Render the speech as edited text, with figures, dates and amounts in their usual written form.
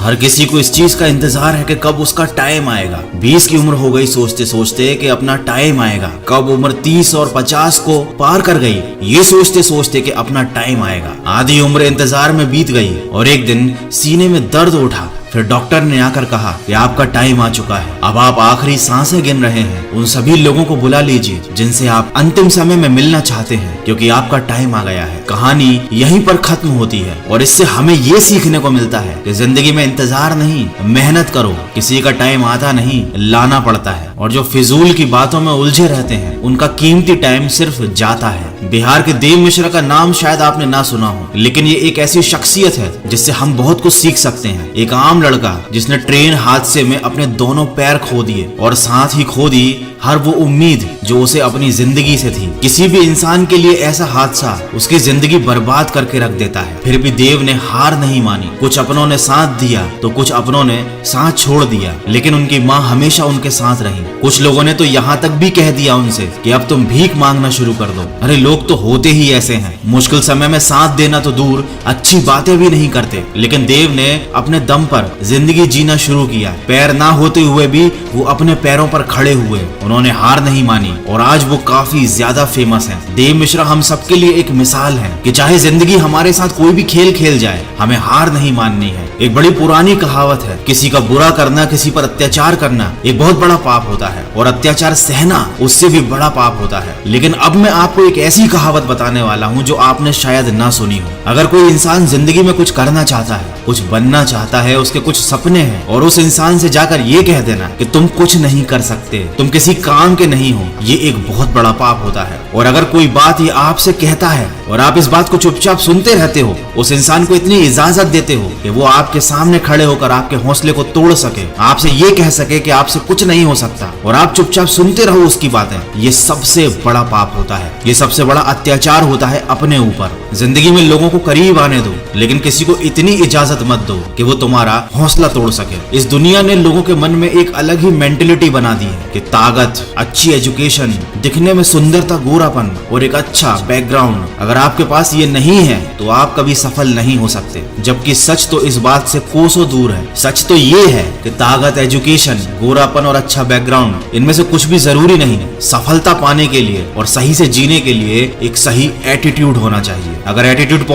हर किसी को इस चीज का इंतजार है कि कब उसका टाइम आएगा। 20 की उम्र हो गई सोचते सोचते कि अपना टाइम आएगा। कब उम्र 30 और 50 को पार कर गई ये सोचते सोचते कि अपना टाइम आएगा। आधी उम्र इंतजार में बीत गई और एक दिन सीने में दर्द उठा। फिर डॉक्टर ने आकर कहा कि आपका टाइम आ चुका है, अब आप आखिरी सांसें गिन रहे हैं। उन सभी लोगों को बुला लीजिए जिनसे आप अंतिम समय में मिलना चाहते हैं, क्योंकि आपका टाइम आ गया है। कहानी यहीं पर खत्म होती है और इससे हमें ये सीखने को मिलता है कि जिंदगी में इंतजार नहीं, मेहनत करो। किसी का टाइम आता नहीं, लाना पड़ता है। और जो फिजूल की बातों में उलझे रहते हैं उनका कीमती टाइम सिर्फ जाता है। बिहार के देव मिश्रा का नाम शायद आपने ना सुना हो, लेकिन ये एक ऐसी शख्सियत है जिससे हम बहुत कुछ सीख सकते हैं। एक आम लड़का जिसने ट्रेन हादसे में अपने दोनों पैर खो दिए और साथ ही खो दी हर वो उम्मीद जो उसे अपनी जिंदगी से थी। किसी भी इंसान के लिए ऐसा हादसा उसकी जिंदगी बर्बाद करके रख देता है। फिर भी देव ने हार नहीं मानी। कुछ अपनों ने साथ दिया तो कुछ अपनों ने साथ छोड़ दिया, लेकिन उनकी माँ हमेशा उनके साथ रही। कुछ लोगों ने तो यहाँ तक भी कह दिया उनसे कि अब तुम भीख मांगना शुरू कर दो। अरे लोग तो होते ही ऐसे हैं, मुश्किल समय में साथ देना तो दूर अच्छी बातें भी नहीं करते। लेकिन देव ने अपने दम पर जिंदगी जीना शुरू किया। पैर ना होते हुए भी वो अपने पैरों पर खड़े हुए। उन्होंने हार नहीं मानी और आज वो काफी ज्यादा फेमस हैं। देव मिश्रा हम सबके लिए एक मिसाल है कि चाहे जिंदगी हमारे साथ कोई भी खेल खेल जाए, हमें हार नहीं माननी है। एक बड़ी पुरानी कहावत है, किसी का बुरा करना, किसी पर अत्याचार करना एक बहुत बड़ा पाप होता है और अत्याचार सहना उससे भी बड़ा पाप होता है। लेकिन अब मैं आपको एक ऐसी कहावत बताने वाला हूँ जो आपने शायद ना सुनी हो। अगर कोई इंसान जिंदगी में कुछ करना चाहता है, कुछ बनना चाहता है, उसके कुछ सपने हैं और उस इंसान से जाकर ये कह देना कि तुम कुछ नहीं कर सकते, तुम किसी काम के नहीं हो, ये एक बहुत बड़ा पाप होता है। और अगर कोई बात ये आपसे कहता है और आप इस बात को चुपचाप सुनते रहते हो, उस इंसान को इतनी इजाजत देते हो कि वो आपके सामने खड़े होकर आपके हौसले को तोड़ सके, आपसे ये कह सके कि आपसे कुछ नहीं हो सकता, और आप चुपचाप सुनते रहो उसकी बातें, ये सबसे बड़ा पाप होता है। ये सबसे बड़ा अत्याचार होता है अपने ऊपर। जिंदगी में लोगों को करीब आने दो, लेकिन किसी को इतनी इजाजत मत दो कि वो तुम्हारा हौसला तोड़ सके। इस दुनिया ने लोगों के मन में एक अलग ही मेंटेलिटी बना दी है कि ताकत, अच्छी एजुकेशन, दिखने में सुंदरता, गोरापन और एक अच्छा बैकग्राउंड, अगर आपके पास ये नहीं है तो आप कभी सफल नहीं हो सकते। जबकि सच तो इस बात से कोसों दूर है। सच तो ये है कि ताकत, एजुकेशन, गोरापन और अच्छा बैकग्राउंड, इनमें से कुछ भी जरूरी नहीं। सफलता पाने के लिए और सही से जीने के लिए एक सही एटीट्यूड होना चाहिए। अगर एटीट्यूड